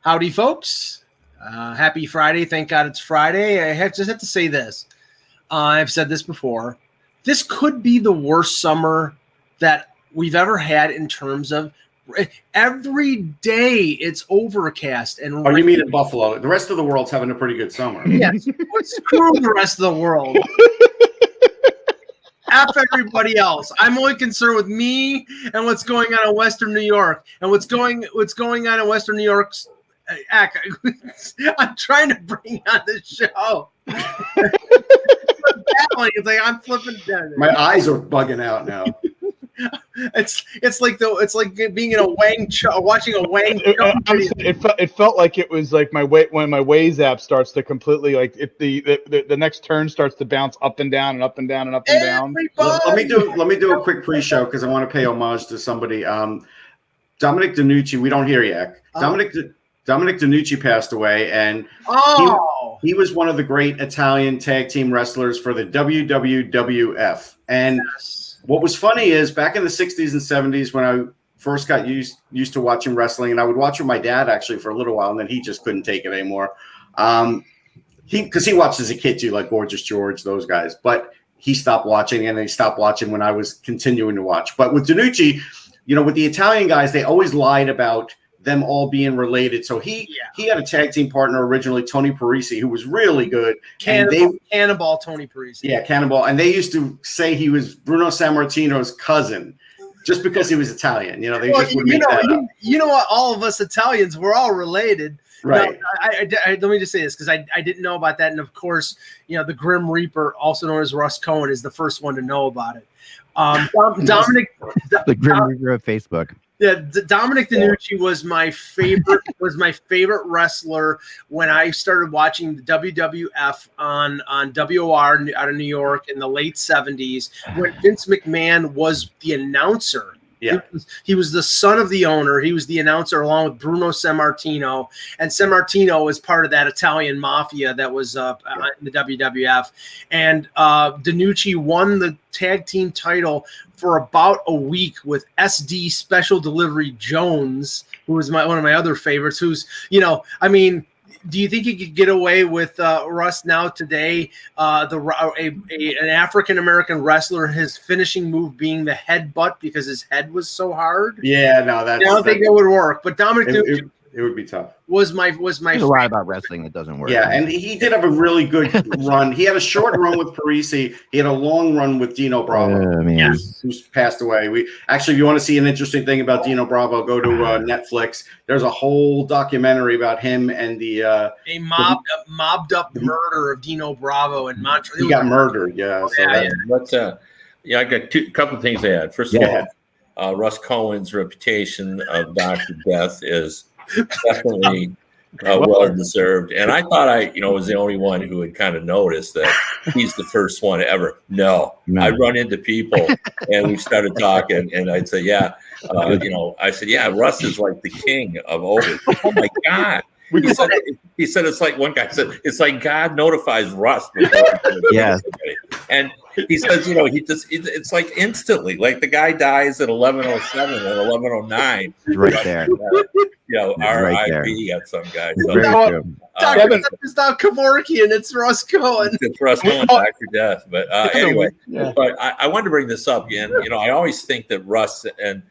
Howdy, folks. Happy Friday. Thank God it's Friday. I just have to say this. I've said this before. This could be the worst summer that we've ever had in terms of every day it's overcast. And you mean in Buffalo? The rest of the world's having a pretty good summer. Yes. Screw the rest of the world. F everybody else. I'm only concerned with me and what's going on in Western New York. And what's going on in Western New York's I'm trying to bring on the show. It's like I'm flipping down. My eyes are bugging out now. It's like being in a watching a Wang. It felt like it was like when my Waze app starts to completely like the next turn starts to bounce up and down and up and down and up and down. Let me do a quick pre-show because I want to pay homage to somebody. Dominic Dinucci, we don't hear yet. Dominic Dinucci passed away, and he was one of the great Italian tag team wrestlers for the WWF. And what was funny is back in the 60s and 70s when I first got used to watching wrestling, and I would watch with my dad actually for a little while, and then he just couldn't take it anymore. Because he watched as a kid too, like Gorgeous George, those guys. But he stopped watching, and he stopped watching when I was continuing to watch. But with Dinucci, with the Italian guys, they always lied about them all being related. So he had a tag team partner originally, Tony Parisi, who was really good. Cannonball Tony Parisi. Yeah, Cannonball. And they used to say he was Bruno Sammartino's cousin just because he was Italian. They just would make that up. You know what? All of us Italians, we're all related. Right. Now, let me just say this because I didn't know about that. And of course, the Grim Reaper, also known as Russ Cohen, is the first one to know about it. Dominic, the Grim Reaper of Facebook. Yeah, Dominic Dinucci was my favorite wrestler when I started watching the WWF on WOR out of New York in the late 70s when Vince McMahon was the announcer. Yeah. He was the son of the owner. He was the announcer along with Bruno Sammartino. And Sammartino was part of that Italian mafia that was in the WWF. And Dinucci won the tag team title for about a week with SD Special Delivery Jones, who was one of my other favorites, who's, do you think he could get away with Russ now today? An African-American wrestler, his finishing move being the headbutt because his head was so hard? Yeah, no, I don't think it would work. But Dominic Dinucci it would be tough. Was my There's a lot about wrestling that doesn't work. Yeah, and he did have a really good run. He had a short run with Parisi. He had a long run with Dino Bravo, who's passed away. If you want to see an interesting thing about Dino Bravo, go to Netflix. There's a whole documentary about him and the mobbed up murder of Dino Bravo in Montreal. He got murdered. Yeah. But I got a couple of things to add. First of all, Russ Cohen's reputation of Dr. Death is definitely well deserved, and I thought I was the only one who had kind of noticed that he's the first one ever. No. I'd run into people and we started talking, and I'd say, I said, Russ is like the king of over. Oh my God. He said it's like one guy said it's like God notifies Russ. Yes. And he says, it's like instantly, like the guy dies at 11:07 and 11:09. Right there. R.I.P. at some guy. So, it's not Kevorkian, it's Russ Cohen. It's Russ Cohen, Dr. Death. But anyway, but I wanted to bring this up again. I always think that Russ and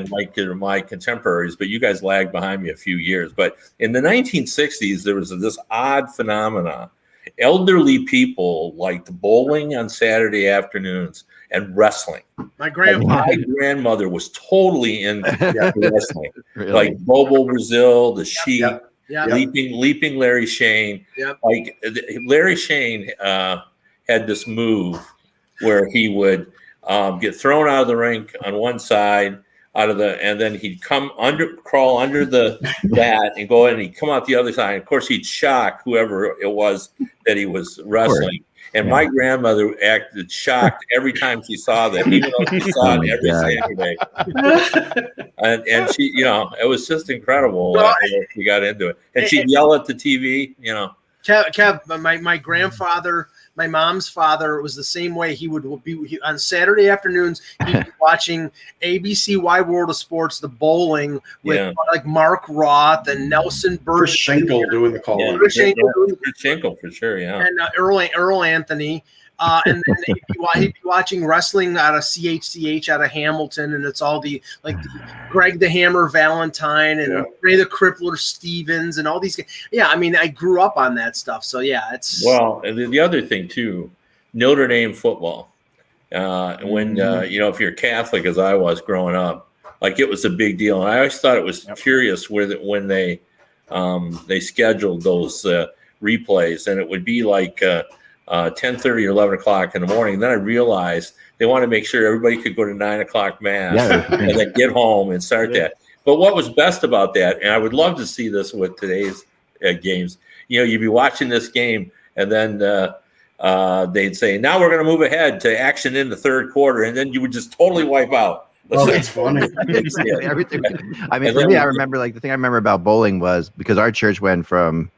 Mike are my contemporaries, but you guys lagged behind me a few years. But in the 1960s, there was this odd phenomena. Elderly people liked bowling on Saturday afternoons and wrestling. My grandmother was totally into wrestling, really? Like Bobo Brazil, the Sheik, leaping Larry Shane. Yep. Like Larry Shane had this move where he would get thrown out of the rink on one side, and then he'd crawl under the bat and go in, and he'd come out the other side. And of course, he'd shock whoever it was that he was wrestling. And my grandmother acted shocked every time she saw that, even though she saw it every Saturday. and she, it was just incredible. She got into it, and she'd yell at the TV. Kev, my grandfather my mom's father was the same way. He would be on Saturday afternoons. He'd be watching ABC Wide World of Sports, the bowling with like Mark Roth and Nelson Burch. Chris Schenkel doing the call. Chris Schenkel for sure, yeah. And Earl Anthony. And then he'd be watching wrestling out of CHCH out of Hamilton, and it's all the Greg the Hammer Valentine and Ray the Crippler Stevens and all these guys. Yeah, I mean, I grew up on that stuff, so yeah, it's and the other thing too, Notre Dame football. When if you're Catholic, as I was growing up, like it was a big deal. And I always thought it was curious when they scheduled those replays, and it would be like 10:30 or 11 o'clock in the morning. And then I realized they want to make sure everybody could go to 9 o'clock mass and then get home and start that. But what was best about that, and I would love to see this with today's games, you'd be watching this game and then they'd say, now we're going to move ahead to action in the third quarter. And then you would just totally wipe out. That's funny. Everything. I mean, for me, I remember the thing I remember about bowling was because our church went from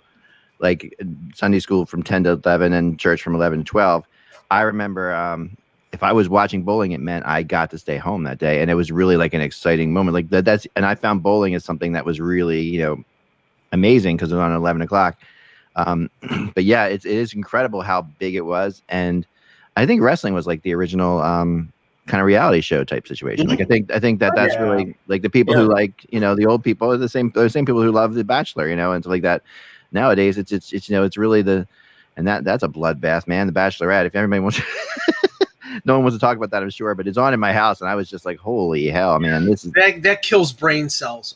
like Sunday school from 10 to 11 and church from 11 to 12. I remember if I was watching bowling, it meant I got to stay home that day. And it was really like an exciting moment. Like and I found bowling as something that was really, amazing because it was on 11 o'clock. But yeah, it is incredible how big it was. And I think wrestling was like the original kind of reality show type situation. Like I think that's really like the people who like, the old people are the same people who love The Bachelor, and so like that. Nowadays, it's really that's a bloodbath, man. The Bachelorette. If everybody wants, no one wants to talk about that, I'm sure, but it's on in my house, and I was just like, holy hell, man! This is that kills brain cells.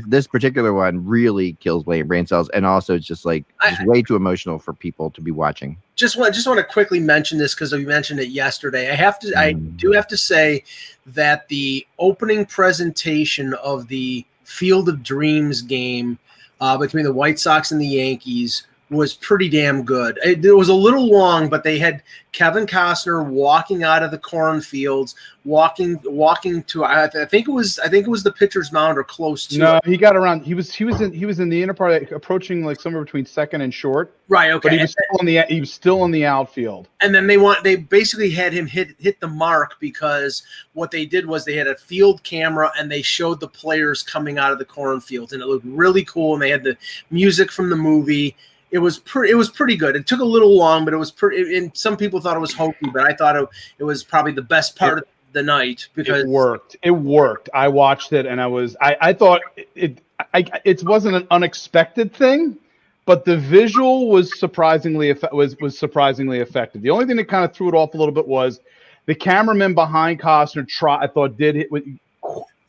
This particular one really kills brain cells, and also it's just like way too emotional for people to be watching. Just want to quickly mention this because we mentioned it yesterday. I do have to say that the opening presentation of the Field of Dreams game between the White Sox and the Yankees was pretty damn good. It was a little long, but they had Kevin Costner walking out of the cornfields, walking to I think it was the pitcher's mound or close to. No, he got around. He was in the inner part, approaching like somewhere between second and short. Right. Okay. But he was still in the outfield. And then they basically had him hit the mark because what they did was they had a field camera and they showed the players coming out of the cornfields, and it looked really cool. And they had the music from the movie. It was pretty good. It took a little long, but it was pretty. And some people thought it was hokey, but I thought it was probably the best part of the night because it worked. I watched it, and I thought it wasn't an unexpected thing, but the visual was surprisingly effective. The only thing that kind of threw it off a little bit was the cameraman behind Costner. I thought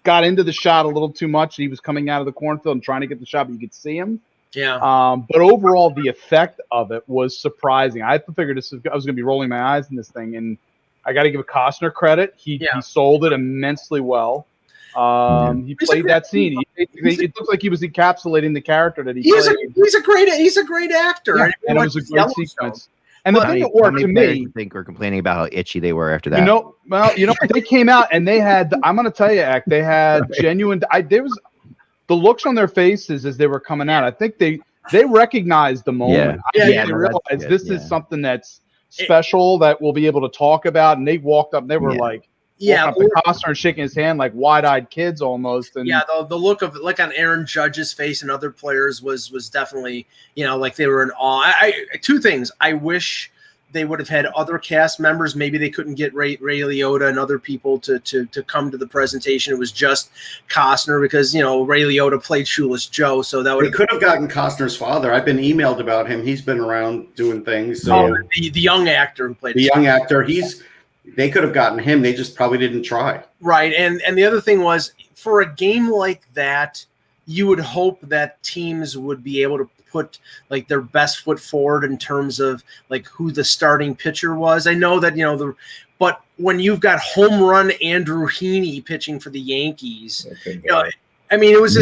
got into the shot a little too much. He was coming out of the cornfield and trying to get the shot, but you could see him. Yeah. But overall, the effect of it was surprising. I figured I was going to be rolling my eyes in this thing, and I got to give Costner credit. He sold it immensely well. He played that scene. It looks like he was encapsulating the character that he played. He's a great actor. Yeah, and it was a great sequence. And the thing that worked to me, I think we're complaining about how itchy they were after that. They came out and they had. I'm going to tell you, Ack, they had genuine. The looks on their faces as they were coming out, I think they recognized the moment. They realized this is something that's special that we'll be able to talk about. And they walked up and they were like, up to Costner and shaking his hand like wide-eyed kids almost. And the look of like on Aaron Judge's face and other players was definitely, like they were in awe. Two things. I wish they would have had other cast members. Maybe they couldn't get Ray Liotta and other people to come to the presentation. It was just Costner because, Ray Liotta played Shoeless Joe. So that would could have gotten Costner's father. I've been emailed about him. He's been around doing things. So the young actor who played young actor. They could have gotten him. They just probably didn't try. Right. And the other thing was for a game like that, you would hope that teams would be able to put like their best foot forward in terms of like who the starting pitcher was. I know that, but when you've got home run Andrew Heaney pitching for the Yankees, I mean, it was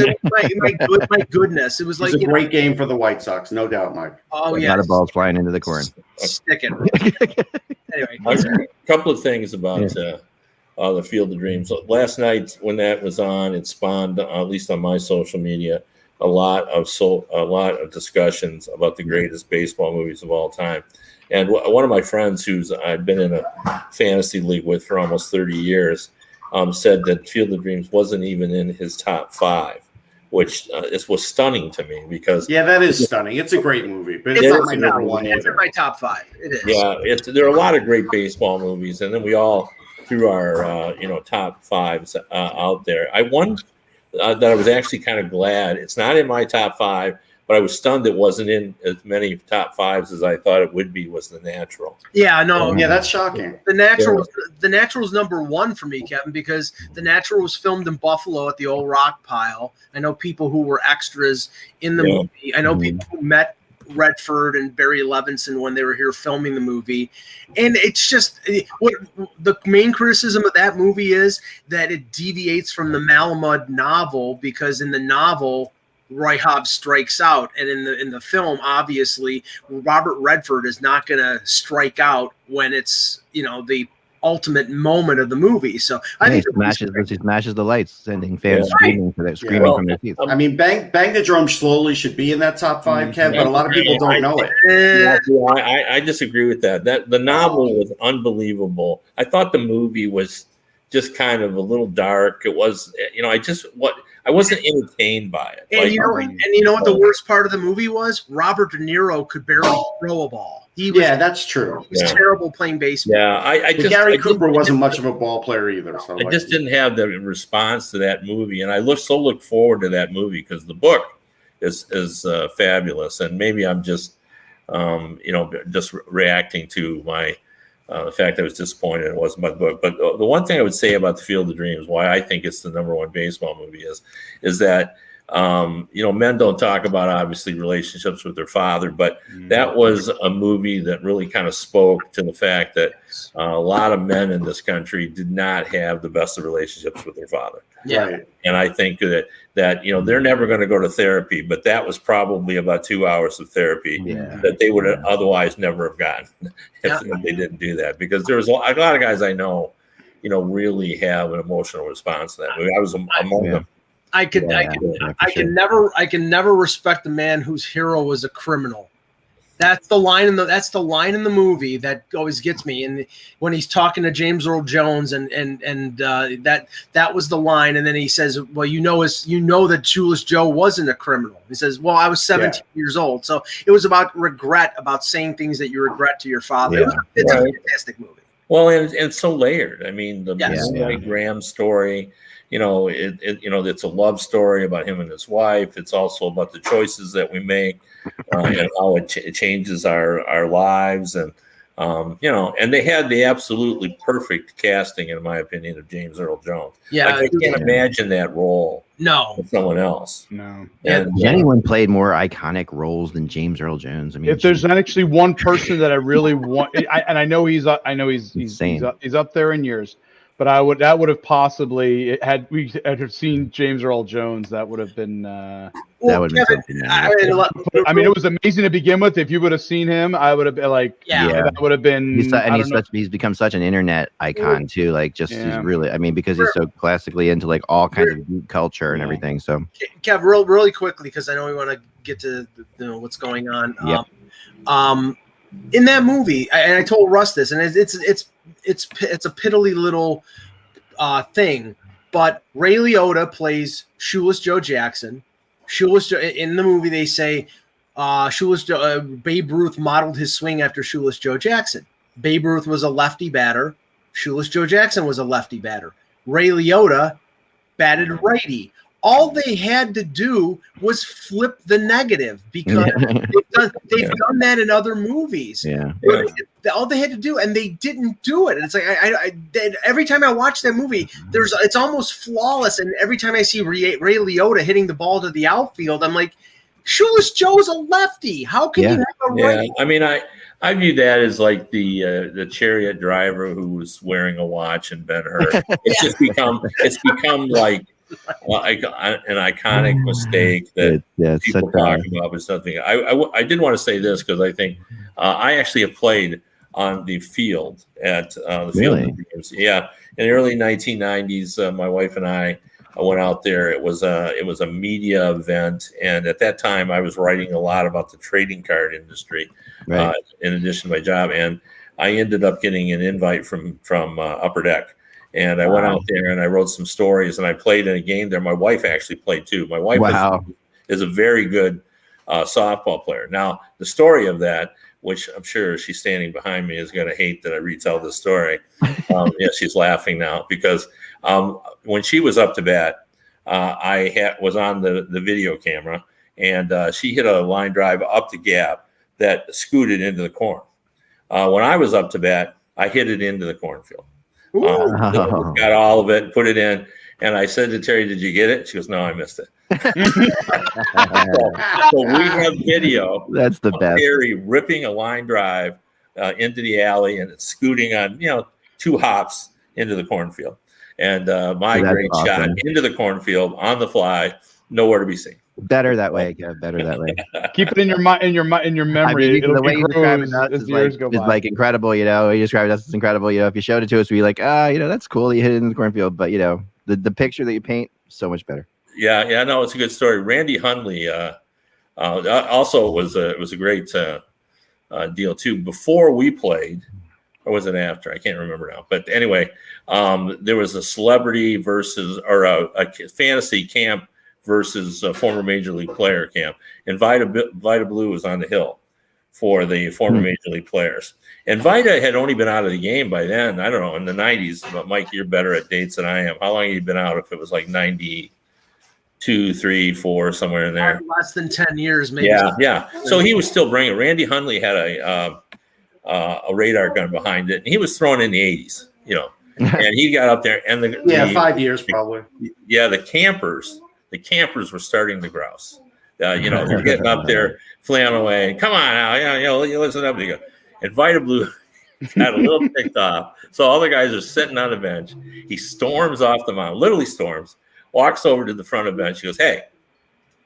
my goodness. It was like a great game for the White Sox, no doubt, Mike. Oh yeah, a lot of balls flying into the corn. Sticking. Anyway, a couple of things about the Field of Dreams. Last night when that was on, it spawned, at least on my social media, a lot of discussions about the greatest baseball movies of all time. And one of my friends, who's I've been in a fantasy league with for almost 30 years, said that Field of Dreams wasn't even in his top 5, which was stunning to me because that is stunning. It's a great movie, but it's not my number one either. It's in my top 5. It is. Yeah, there are a lot of great baseball movies, and then we all threw our top 5s out there. One that I was actually kind of glad it's not in my top 5. But I was stunned it wasn't in as many top 5s as I thought it would be. Was The Natural? Yeah, no, yeah, that's shocking. The Natural is number 1 for me, Kevin, because The Natural was filmed in Buffalo at the old rock pile. I know people who were extras in the movie. I know people who met Redford and Barry Levinson when they were here filming the movie, and it's just what the main criticism of that movie is that it deviates from the Malamud novel, because in the novel Roy Hobbs strikes out, and in the film, obviously, Robert Redford is not going to strike out when it's the ultimate moment of the movie. So I think he smashes the lights, sending fans screaming from their seats. I mean, Bang the Drum Slowly should be in that top 5, Kev, but a lot of people don't know it. I disagree with that. The novel was unbelievable. I thought the movie was just kind of a little dark. It was, I wasn't entertained by it. And you know what the worst part of the movie was? Robert De Niro could barely throw a ball. That's true. He was terrible playing baseball. Yeah, Gary Cooper wasn't much of a ball player either. So I just didn't have the response to that movie, and I look forward to that movie because the book is fabulous, and maybe I'm just just reacting to my. The fact I was disappointed it wasn't my book. But the one thing I would say about The Field of Dreams, why I think it's the number 1 baseball movie is that, men don't talk about, obviously, relationships with their father, but that was a movie that really kind of spoke to the fact that a lot of men in this country did not have the best of relationships with their father. Yeah. Right. And I think that they're never going to go to therapy, but that was probably about 2 hours of therapy that they would otherwise never have gotten if they didn't do that. Because there was a lot of guys I know, really have an emotional response to that movie. I was among them. I can never respect a man whose hero was a criminal. That's the line in the movie that always gets me. And when he's talking to James Earl Jones, and that was the line. And then he says, "Well, that Shoeless Joe wasn't a criminal." He says, "Well, I was 17 years old." So it was about regret, about saying things that you regret to your father. Yeah. It's a fantastic movie. Well, and so layered. I mean, the Graham story. It's a love story about him and his wife. It's also about the choices that we make and how it changes our lives. And, and they had the absolutely perfect casting, in my opinion, of James Earl Jones. Yeah. I can't imagine that role with someone else. No. Has anyone played more iconic roles than James Earl Jones? I mean, if there's actually one person that I really want, and I know he's up there in years. But that would have possibly, had we seen James Earl Jones, that would have been. That would have been something. I mean, it was amazing to begin with. If you would have seen him, I would have been like, that would have been. He's become such an internet icon too. Like, he's really. I mean, because he's so classically into like all kinds of geek culture and everything. So, Kev, really quickly, because I know we want to get to what's going on. In that movie, and I told Russ this, and it's a piddly little thing, but Ray Liotta plays Shoeless Joe Jackson. In the movie, they say Babe Ruth modeled his swing after Shoeless Joe Jackson. Babe Ruth was a lefty batter. Shoeless Joe Jackson was a lefty batter. Ray Liotta batted righty. All they had to do was flip the negative, because they've done that in other movies. All they had to do, and they didn't do it. And it's like I every time I watch that movie, it's almost flawless. And every time I see Ray Liotta hitting the ball to the outfield, I'm like, Shoeless Joe's a lefty. How can you have a right? I mean, I view that as like the chariot driver who was wearing a watch and Ben-Hur. It's become like an iconic mistake that people talk about, but something. I did want to say this because I think I actually have played on the field at the Field of Dreams. Yeah, in the early 1990s, my wife and I I went out there. It was a media event, and at that time, I was writing a lot about the trading card industry, Right. in addition to my job. And I ended up getting an invite from Upper Deck, and I went out there and I wrote some stories, and I played in a game there. My wife actually played too. My wife is a very good softball player. Now, the story of that, which I'm sure she's standing behind me, is going to hate that I retell this story. Yeah, she's laughing now because when she was up to bat, I was on the video camera, and she hit a line drive up the gap that scooted into the corn. When I was up to bat, I hit it into the cornfield. Got all of it, put it in, and I said to Terry, "Did you get it?" She goes, "No, I missed it." So we have video. That's the best. Terry ripping a line drive into the alley, and it's scooting on 2 hops into the cornfield, and my great shot into the cornfield on the fly, nowhere to be seen. Better that way, Kev. Better that way. Keep it in your memory. The way you describe it as years go by. It's like incredible. You describe it as incredible. If you showed it to us, we'd be like, that's cool. You hit it in the cornfield, but the picture that you paint, so much better. Yeah, no, it's a good story. Randy Hundley also was a great deal too. Before we played, or was it after? I can't remember now. But anyway, there was a celebrity versus or a fantasy camp versus a former major league player camp, and Vita Blue was on the hill for the former major league players. And Vita had only been out of the game by then. I don't know, in the 90s. But Mike, you're better at dates than I am. How long had you been out? If it was like 92, 3, 4, somewhere in there. Less than 10 years, maybe. Yeah. So he was still bringing. Randy Hundley had a radar gun behind it, and he was thrown in the 80s. And he got up there, and 5 years probably. Yeah, the campers were starting to grouse. They're getting up there, flailing away. Come on now, you listen up. And Vita Blue got a little ticked off. So all the guys are sitting on the bench. He storms off the mound, literally storms, walks over to the front of the bench. He goes, "Hey,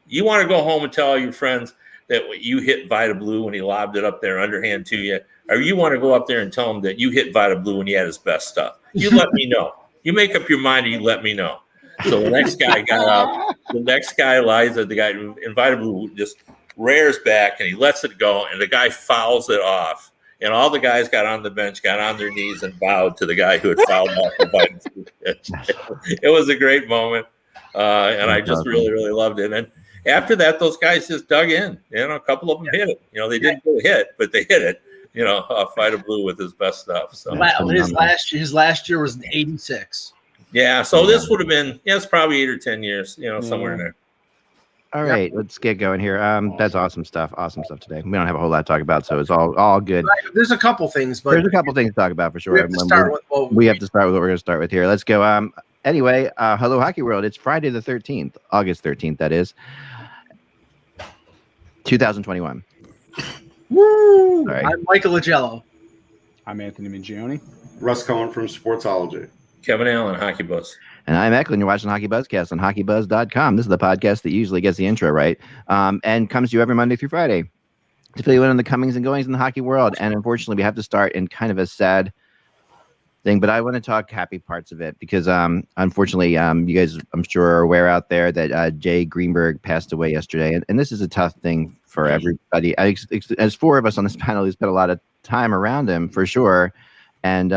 you want to go home and tell all your friends that you hit Vita Blue when he lobbed it up there underhand to you? Or you want to go up there and tell him that you hit Vita Blue when he had his best stuff? You let me know. You make up your mind and you let me know." So the next guy got up. The next guy lies at the guy, and Vita Blue just rears back, and he lets it go, and the guy fouls it off. And all the guys got on the bench, got on their knees, and bowed to the guy who had fouled off the Vita Blue pitch. It was a great moment, and I just really, really loved it. And after that, those guys just dug in. A couple of them hit it. They didn't really hit, but they hit it. Vita Blue with his best stuff. So his last year was 86. Yeah, so this would have been, it's probably 8 or 10 years, somewhere in there. All right, let's get going here. That's awesome stuff. Awesome stuff today. We don't have a whole lot to talk about, so it's all good. There's a couple things, but there's a couple things to talk about for sure. We have to start with what we're going to start with here. Let's go. Anyway, hello, Hockey World. It's Friday the 13th, August 13th, that is. 2021. Woo! Right. I'm Michael Agello. I'm Anthony Mingione. Russ Cohen from Sportsology. Kevin Allen, Hockey Buzz. And I'm Eklund. You're watching HockeyBuzzcast on HockeyBuzz.com. This is the podcast that usually gets the intro right and comes to you every Monday through Friday to fill you in on the comings and goings in the hockey world. And unfortunately, we have to start in kind of a sad thing, but I want to talk happy parts of it because unfortunately, you guys, I'm sure, are aware out there that Jay Greenberg passed away yesterday. And this is a tough thing for everybody. As 4 of us on this panel, we spent a lot of time around him for sure. And,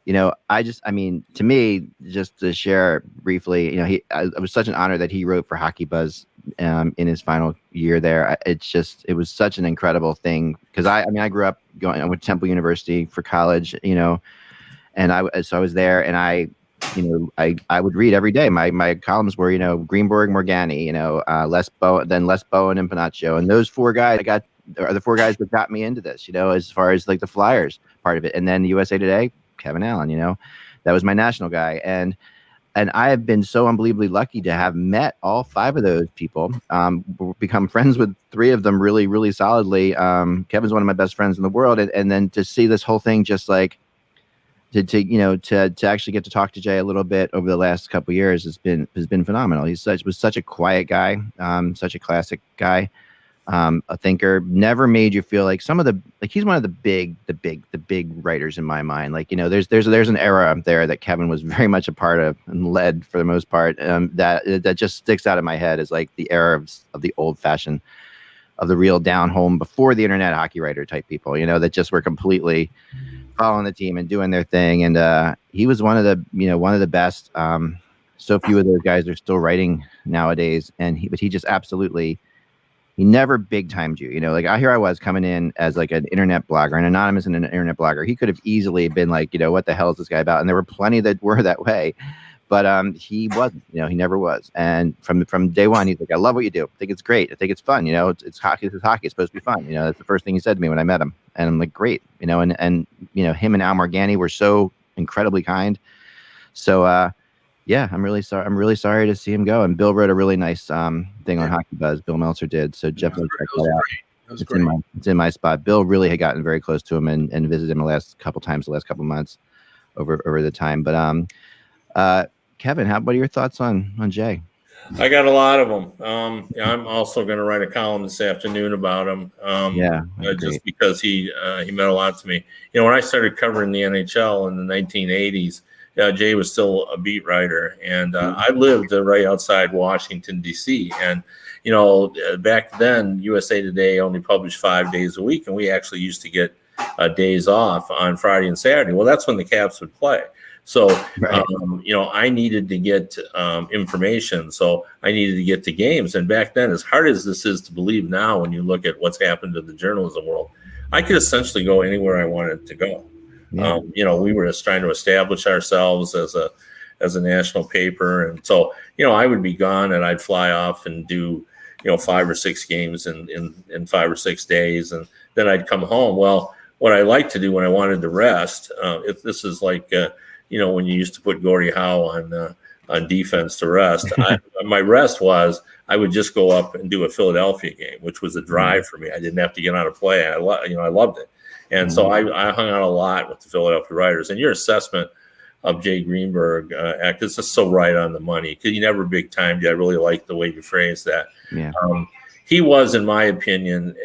to me, just to share briefly, it was such an honor that he wrote for Hockey Buzz in his final year there. It was such an incredible thing because I grew up I went to Temple University for college, and I was there, and I would read every day. My columns were, Greenberg, Morgani, Les Bowen and Panaccio, and those 4 guys are the 4 guys that got me into this, as far as like the Flyers part of it, and then USA Today. Kevin Allen, that was my national guy. And I have been so unbelievably lucky to have met all 5 of those people, become friends with 3 of them really, really solidly. Kevin's one of my best friends in the world. And then to see this whole thing, just like to actually get to talk to Jay a little bit over the last couple of years has been phenomenal. He was such a quiet guy, such a classic guy. a thinker, never made you feel like he's one of the big writers in my mind. Like, there's an era there that Kevin was very much a part of and led for the most part. That just sticks out in my head as like the era of the old fashioned, of the real down home before the internet hockey writer type people, that just were completely following the team and doing their thing. And he was one of the best. So few of those guys are still writing nowadays. But he just absolutely, he never big timed you, like here I was coming in as like an internet blogger, an anonymous and an internet blogger. He could have easily been like, what the hell is this guy about? And there were plenty that were that way, but he wasn't, he never was. And from day one, he's like, I love what you do. I think it's great. I think it's fun. It's hockey. It's hockey. It's supposed to be fun. That's the first thing he said to me when I met him. And I'm like, great. And him and Al Morgani were so incredibly kind. So, yeah, I'm really sorry. I'm really sorry to see him go. And Bill wrote a really nice thing on Hockey Buzz. Bill Meltzer did. So definitely check that out. That was great. It's in my spot. Bill really had gotten very close to him and visited him the last couple months over the time. But Kevin, what are your thoughts on Jay? I got a lot of them. I'm also going to write a column this afternoon about him. Just because he meant a lot to me. When I started covering the NHL in the 1980s. Jay was still a beat writer, and I lived right outside Washington, D.C. And, back then, USA Today only published 5 days a week, and we actually used to get days off on Friday and Saturday. Well, that's when the Caps would play. So, right. I needed to get information, so I needed to get to games. And back then, as hard as this is to believe now when you look at what's happened to the journalism world, I could essentially go anywhere I wanted to go. Yeah. We were just trying to establish ourselves as a national paper. And so, I would be gone and I'd fly off and do, 5 or 6 games in 5 or 6 days. And then I'd come home. Well, what I liked to do when I wanted to rest, if this is like, when you used to put Gordie Howe on defense to rest, my rest was I would just go up and do a Philadelphia game, which was a drive for me. I didn't have to get on a play. I loved it. And so I hung out a lot with the Philadelphia writers. And your assessment of Jay Greenberg is just so right on the money, because you never big timed. I really like the way you phrased that. Yeah. He was, in my opinion,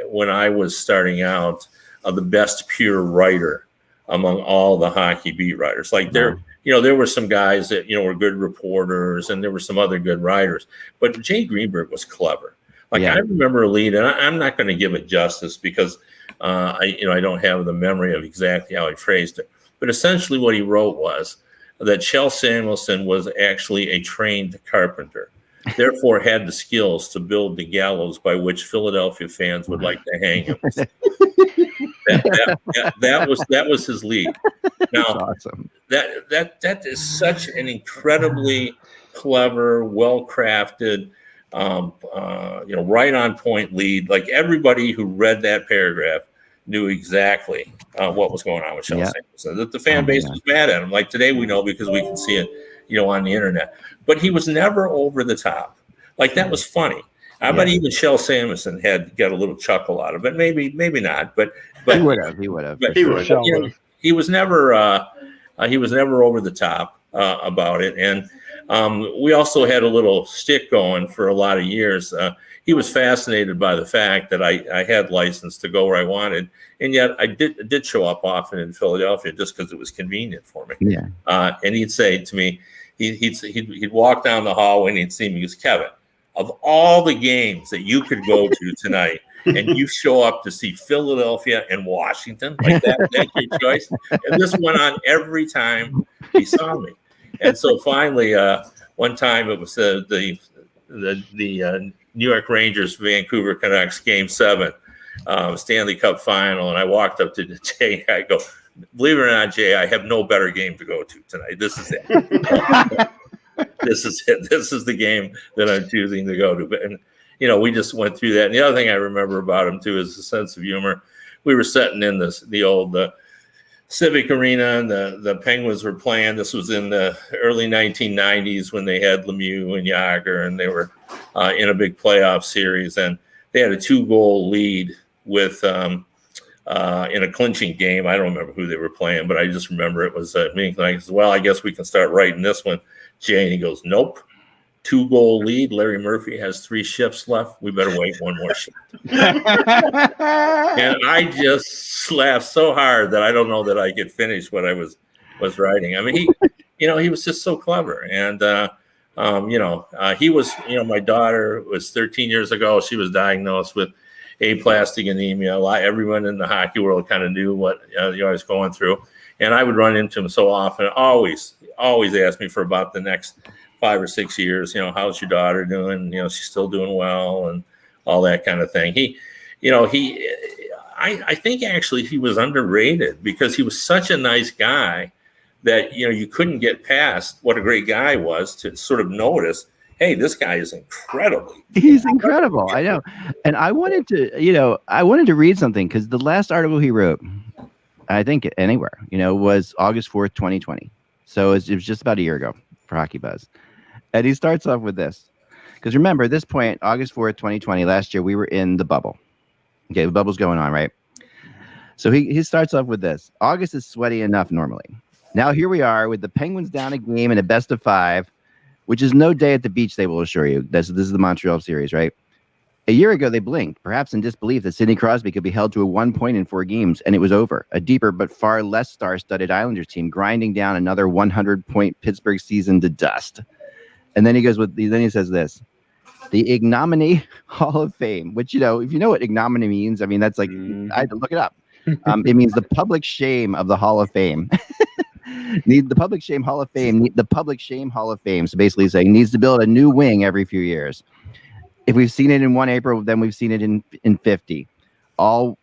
when I was starting out, the best pure writer among all the hockey beat writers. Like there were some guys that were good reporters, and there were some other good writers. But Jay Greenberg was clever. I remember a lead, and I'm not going to give it justice because I don't have the memory of exactly how he phrased it. But essentially what he wrote was that Kjell Samuelsson was actually a trained carpenter, therefore had the skills to build the gallows by which Philadelphia fans would like to hang him. That was his lead. Now, awesome. That is such an incredibly clever, well-crafted, right on point lead. Like everybody who read that paragraph knew exactly what was going on with Kjell Samuelsson. That the fan base was mad at him. Like today we know because we can see it, on the internet. But he was never over the top. Like that was funny. I bet even Kjell Samuelsson had got a little chuckle out of it. Maybe not. But he would have. But he was never over the top about it. And we also had a little stick going for a lot of years. He was fascinated by the fact that I had license to go where I wanted, and yet I did show up often in Philadelphia just because it was convenient for me. Yeah. And he'd say to me, he'd walk down the hallway and he'd see me. He goes, Kevin, of all the games that you could go to tonight, and you show up to see Philadelphia and Washington, like that's your choice. And this went on every time he saw me. And so finally, one time it was the New York Rangers Vancouver Canucks Game 7, Stanley Cup Final, and I walked up to Jay and I go, believe it or not, Jay, I have no better game to go to tonight. This is it. This is it. This is the game that I'm choosing to go to. And we just went through that. And the other thing I remember about him too is the sense of humor. We were sitting in the old Civic Arena, and the Penguins were playing. This was in the early 1990s when they had Lemieux and Jagr, and they were in a big playoff series, and they had a 2-goal lead with in a clinching game. I don't remember who they were playing, but I just remember it was me like, well, I guess we can start writing this one, Jay. And he goes, nope. 2-goal lead. Larry Murphy has 3 shifts left. We better wait one more shift. And I just laughed so hard that I don't know that I could finish what I was writing. I mean, he was just so clever. And, he was, my daughter was 13 years ago. She was diagnosed with aplastic anemia. Everyone in the hockey world kind of knew what I was going through. And I would run into him so often, always ask me for about the next 5 or 6 years, how's your daughter doing? She's still doing well and all that kind of thing. I think actually he was underrated because he was such a nice guy that, you couldn't get past what a great guy was to sort of notice, hey, this guy is incredible. He's incredible. I know. And I wanted to read something because the last article he wrote, I think anywhere, was August 4th, 2020. So it was just about a year ago for Hockey Buzz. And he starts off with this. Because remember, at this point, August 4th, 2020, last year, we were in the bubble. Okay, the bubble's going on, right? So he starts off with this. August is sweaty enough normally. Now here we are with the Penguins down a game in a best of 5, which is no day at the beach, they will assure you. This is the Montreal series, right? A year ago, they blinked, perhaps in disbelief that Sidney Crosby could be held to a 1 point in 4 games, and it was over. A deeper but far less star-studded Islanders team grinding down another 100-point Pittsburgh season to dust. And then he says this. The Ignominy Hall of Fame, which, if you know what ignominy means, I mean, that's like, I had to look it up. It means the public shame of the Hall of Fame. The public shame Hall of Fame. So basically saying needs to build a new wing every few years. If we've seen it in 1 April, then we've seen it in 50. All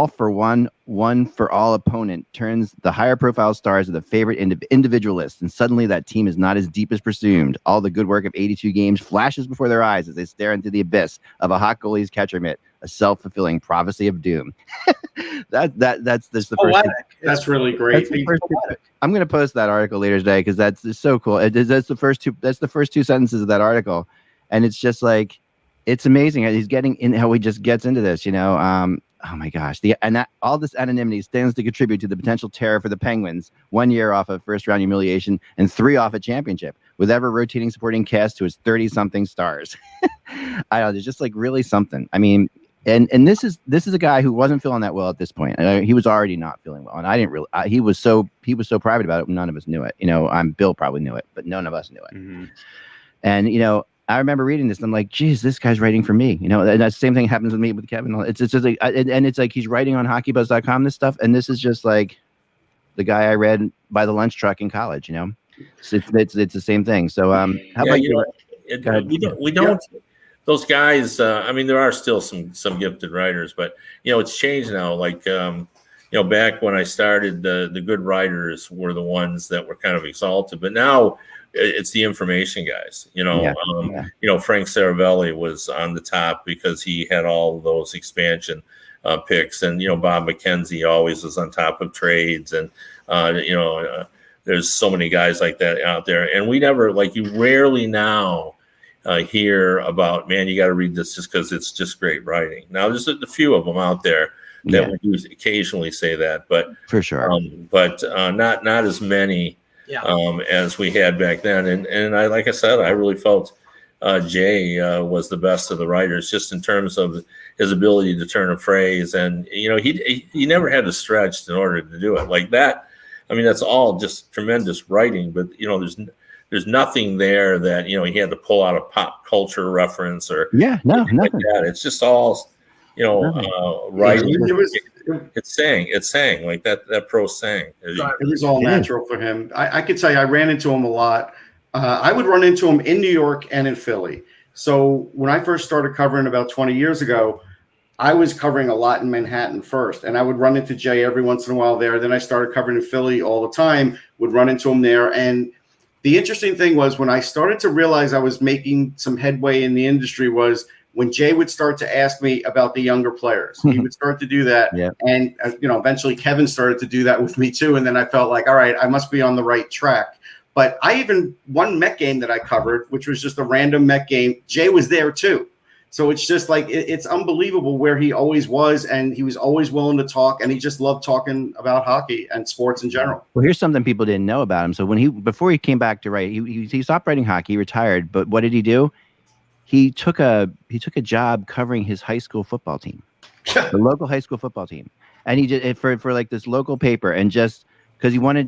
for one for all opponent turns the higher profile stars of the favorite individualists, and suddenly that team is not as deep as presumed. All the good work of 82 games flashes before their eyes as they stare into the abyss of a hot goalie's catcher mitt, a self-fulfilling prophecy of doom. That's the first. That's really great. I'm going to post that article later today because that's so cool. That's the first 2 sentences of that article, and it's just like it's amazing how he's getting in, how he just gets into this. Oh my gosh! All this anonymity stands to contribute to the potential terror for the Penguins. 1 year off of first-round humiliation and 3 off a championship, with ever-rotating supporting cast to his 30-something stars. I don't know, there's just like really something. I mean, and this is a guy who wasn't feeling that well at this point. He was already not feeling well, and I didn't really. He was so private about it. None of us knew it. Bill probably knew it, but none of us knew it. Mm-hmm. And I remember reading this and I'm like, geez, this guy's writing for me. And that the same thing happens with me with Kevin. It's just like, and it's like he's writing on HockeyBuzz.com, this stuff. And this is just like the guy I read by the lunch truck in college, It's the same thing. So how about you? We don't those guys, there are still some gifted writers, but it's changed now. Like back when I started, the good writers were the ones that were kind of exalted, but now it's the information guys, Frank Saravelli was on the top because he had all of those expansion picks, and Bob McKenzie always was on top of trades, and there's so many guys like that out there, and we never, like, you rarely now hear about, man, you got to read this just because it's just great writing. Now there's a few of them out there that we do occasionally say that, but for sure, but not as many. As we had back then, and I, like I said, I really felt Jay was the best of the writers, just in terms of his ability to turn a phrase, and he never had to stretch in order to do it like that. I mean, that's all just tremendous writing, but there's nothing there that he had to pull out a pop culture reference or nothing like that. It's just all writing. It's saying like that pro saying. It was all natural for him. I could tell you, I ran into him a lot. I would run into him in New York and in Philly. So when I first started covering about 20 years ago, I was covering a lot in Manhattan first, and I would run into Jay every once in a while there. Then I started covering in Philly all the time, would run into him there. And the interesting thing was, when I started to realize I was making some headway in the industry, was when Jay would start to ask me about the younger players. He would start to do that. Yeah. And, eventually Kevin started to do that with me too. And then I felt like, all right, I must be on the right track. But one Met game that I covered, which was just a random Met game, Jay was there too. So it's just like it's unbelievable where he always was, and he was always willing to talk, and he just loved talking about hockey and sports in general. Well, here's something people didn't know about him. So before he came back to write, he stopped writing hockey, he retired. But what did he do? He took a job covering his high school football team, the local high school football team, and he did it for like this local paper, and just because he wanted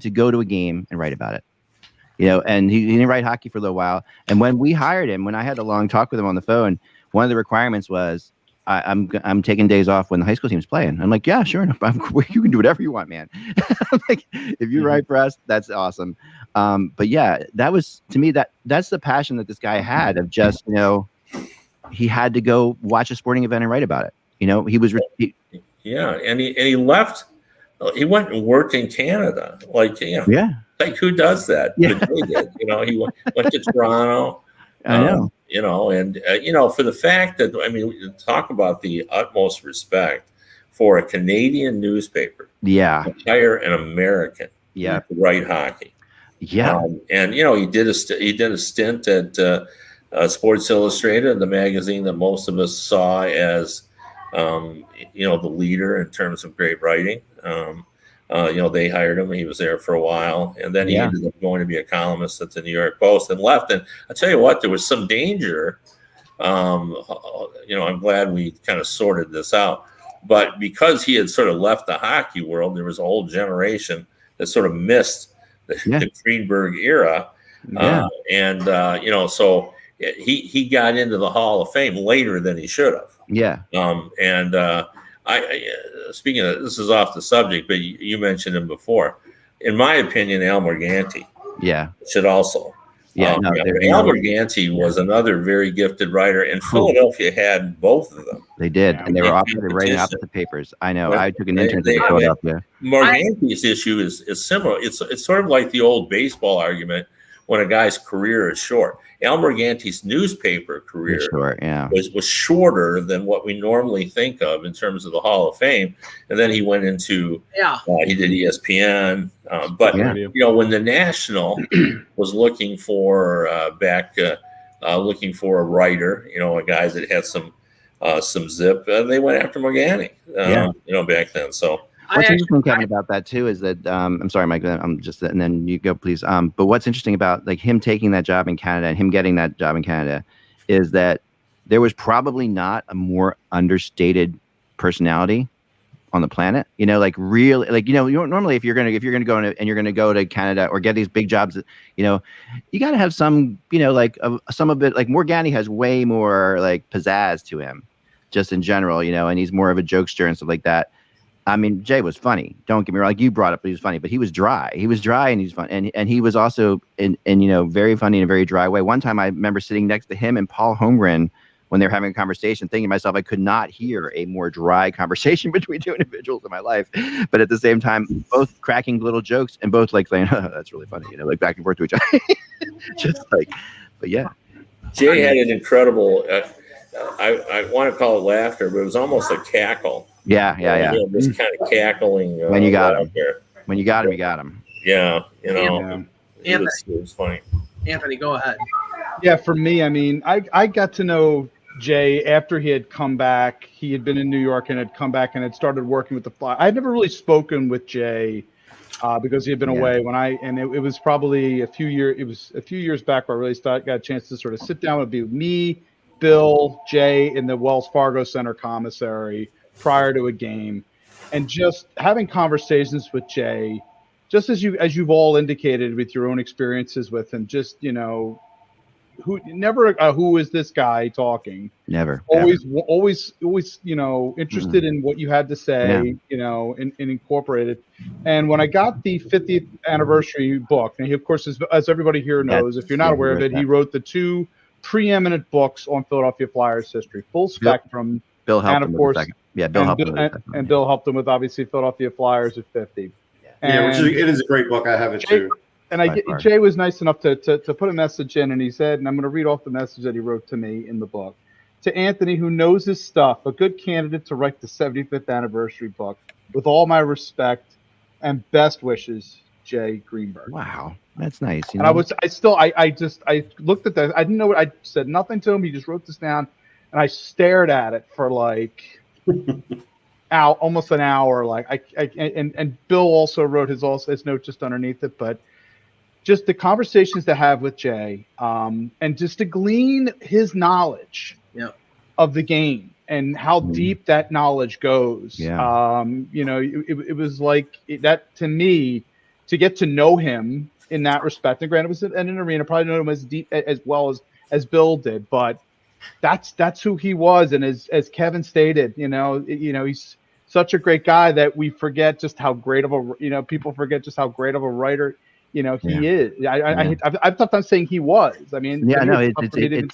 to go to a game and write about it. And he didn't write hockey for a little while. And when we hired him, when I had a long talk with him on the phone, one of the requirements was I'm taking days off when the high school team's playing. I'm like, yeah, sure. You can do whatever you want, man. Like, if you write for us, that's awesome. But yeah, that was, to me, that's the passion that this guy had of just, he had to go watch a sporting event and write about it. He was. And he left. He went and worked in Canada. Yeah. Like, who does that? Yeah. But he did. He went to Toronto. I know. For the fact that, we talk about the utmost respect for a Canadian newspaper. Yeah. To hire an American. Yeah. To write hockey. Yeah. He did a stint at Sports Illustrated, the magazine that most of us saw as, the leader in terms of great writing. They hired him. He was there for a while, and then he ended up going to be a columnist at the New York Post and left. And I tell you what, there was some danger. I'm glad we kind of sorted this out. But because he had sort of left the hockey world, there was a whole generation that sort of missed the Greenberg era. Yeah. So he got into the Hall of Fame later than he should have. Yeah. I speaking of, this is off the subject, but you mentioned him before. In my opinion, Al Morganti should also. Al Morganti was another very gifted writer, and Philadelphia had both of them. They did, and they were writing opposite papers. I know. I took an internship in Philadelphia. Morganti's issue is similar. It's sort of like the old baseball argument when a guy's career is short. Al Morganti's newspaper career was shorter than what we normally think of in terms of the Hall of Fame. And then he went into, he did ESPN. When the National was looking for looking for a writer, a guy that had some zip, they went after Morganti, back then. So. What's interesting, Kevin, about that too is that I'm sorry, Mike. I'm just, and then you go, please. But what's interesting about like him taking that job in Canada and him getting that job in Canada is that there was probably not a more understated personality on the planet. Normally if you're gonna go and you're gonna go to Canada or get these big jobs, you got to have some, some of it. Like Morganti has way more like pizzazz to him, just in general, and he's more of a jokester and stuff like that. I mean, Jay was funny. Don't get me wrong. Like you brought up, he was funny, but he was dry. He was dry and he's fun. And he was also in very funny in a very dry way. One time I remember sitting next to him and Paul Holmgren when they were having a conversation, thinking to myself, I could not hear a more dry conversation between two individuals in my life. But at the same time, both cracking little jokes and both like saying, oh, that's really funny, like back and forth to each other. Just like, but yeah. Jay had an incredible, I want to call it laughter, but it was almost a cackle. Yeah. This kind of cackling. When you got him. When you got him, you got him. Yeah, it was funny. Anthony, go ahead. Yeah, for me, I mean, I got to know Jay after he had come back. He had been in New York and had come back and had started working with the Fly. I had never really spoken with Jay because he had been away it was probably a few years back where I really got a chance to sort of sit down with me, Bill, Jay in the Wells Fargo Center commissary prior to a game, and just having conversations with Jay, just as you've all indicated with your own experiences with him, just who is this guy talking? Never. Always interested in what you had to say, and incorporate it. And when I got the 50th anniversary book, and he, of course, as everybody here knows, if you're not aware of it, he wrote the two preeminent books on Philadelphia Flyers history, Full Spectrum. Bill helped him with the second. Yeah, Bill helped him. And Bill helped him with obviously Philadelphia Flyers at 50. It is a great book. I have it too. And Jay was nice enough to put a message in, and he said, and I'm going to read off the message that he wrote to me in the book. To Anthony, who knows his stuff, a good candidate to write the 75th anniversary book. With all my respect and best wishes, Jay Greenberg. Wow, that's nice. And I looked at that. I didn't know what I said. Nothing to him. He just wrote this down. and I stared at it for like almost an hour. Like and Bill also wrote his note just underneath it, but just the conversations to have with Jay, and just to glean his knowledge of the game and how deep that knowledge goes. Yeah. It was like that to me, to get to know him in that respect. And granted, it was in an arena, probably know him as deep as well as Bill did, but that's who he was. And as Kevin stated, he's such a great guy that we forget just how great of a, people forget just how great of a writer, he is. I've tough time saying he was. I mean, it's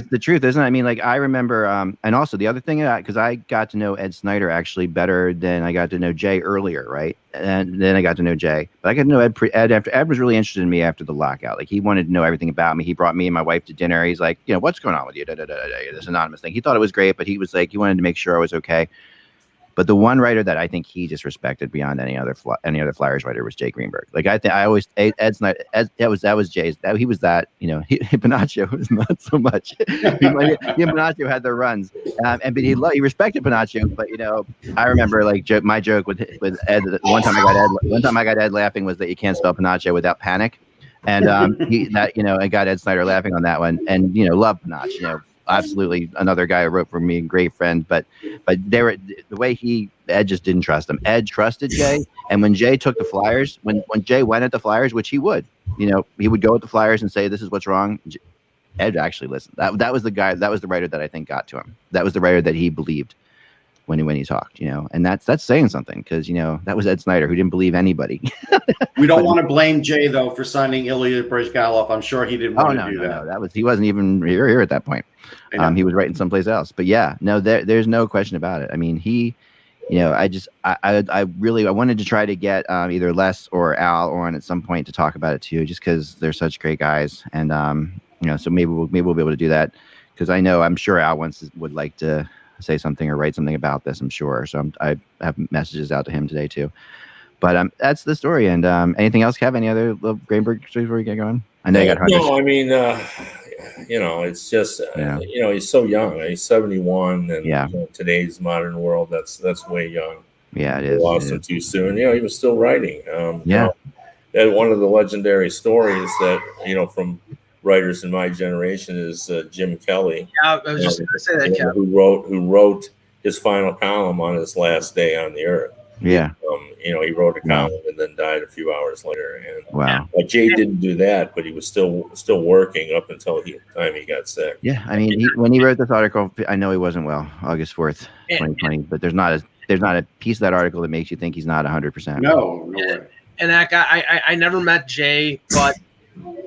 the truth, isn't it? I mean, like I remember, and also the other thing, because I got to know Ed Snyder actually better than I got to know Jay earlier, right? And then I got to know Jay, but I got to know Ed after Ed was really interested in me after the lockout. Like he wanted to know everything about me. He brought me and my wife to dinner. He's like, what's going on with you? This anonymous thing. He thought it was great, but he was like, he wanted to make sure I was okay. But the one writer that I think he just respected beyond any other Flyers writer was Jay Greenberg. Like I always Ed Snyder. That was Jay's. He was that. Panaccio was not so much. He and Panaccio had their runs, but he respected Panaccio. But I remember like my joke with Ed. One time I got Ed laughing was that you can't spell Panaccio without panic, and I got Ed Snyder laughing on that one, and love Panaccio. Absolutely another guy who wrote for me, a great friend, but they were the way Ed just didn't trust him. Ed trusted Jay, and when Jay took the Flyers, when Jay went at the Flyers, which he would, he would go at the Flyers and say, this is what's wrong. Ed actually listened. That was the guy, that was the writer that I think got to him. That was the writer that he believed when he talked, and that's saying something, because that was Ed Snyder, who didn't believe anybody. We don't want to blame Jay though for signing Ilya Bryzgalov. I'm sure he didn't want to do that. No, he wasn't even here at that point. He was writing someplace else. But there's no question about it. I mean, I wanted to try to get either Les or Al on at some point to talk about it too, just because they're such great guys, and so maybe we'll be able to do that, because I'm sure Al would like to say something or write something about this, I'm sure. So I have messages out to him today too. But that's the story. And anything else, Kev? Any other little Greenberg stories before we get going? I know you got hundreds. No, I mean, it's just he's so young. He's 71, and today's modern world, that's way young. Yeah, it is. We lost him too soon. He was still writing. One of the legendary stories that from writers in my generation is Jim Kelly. Yeah, I was just going to say that, Kev. Who wrote his final column on his last day on the earth. Yeah. He wrote a column and then died a few hours later. And wow. Jay didn't do that, but he was still working up until the time he got sick. Yeah, I mean, when he wrote this article, I know he wasn't well, August 4th, 2020. But there's not a piece of that article that makes you think he's not 100%. No. And I never met Jay, but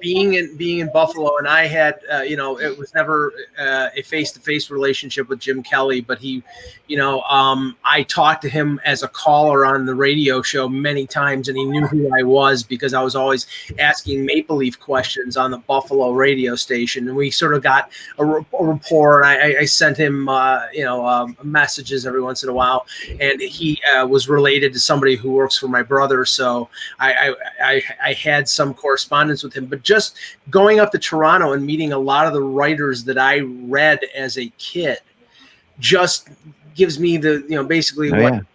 being in Buffalo, and I had it was never a face-to-face relationship with Jim Kelly, but he I talked to him as a caller on the radio show many times, and he knew who I was because I was always asking Maple Leaf questions on the Buffalo radio station, and we sort of got a rapport. I sent him messages every once in a while, and he was related to somebody who works for my brother, so I had some correspondence with him. But just going up to Toronto and meeting a lot of the writers that I read as a kid just gives me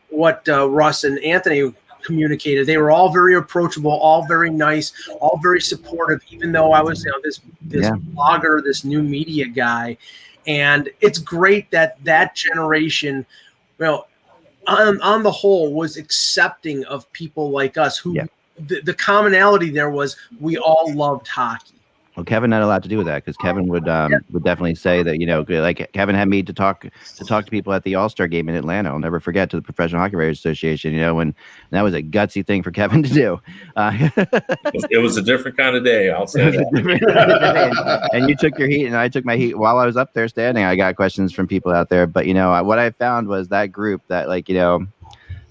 what Russ and Anthony communicated. They were all very approachable, all very nice, all very supportive, even though I was this blogger, this new media guy. And it's great that generation, on the whole, was accepting of people like us who the commonality there was we all loved hockey. Well, Kevin had a lot to do with that, because Kevin would definitely say that, like Kevin had me to talk to people at the All-Star game in Atlanta. I'll never forget, to the Professional Hockey Writers Association, when that was a gutsy thing for Kevin to do. It was a different kind of day, I'll say that. And you took your heat and I took my heat while I was up there standing. I got questions from people out there, but what I found was that group, that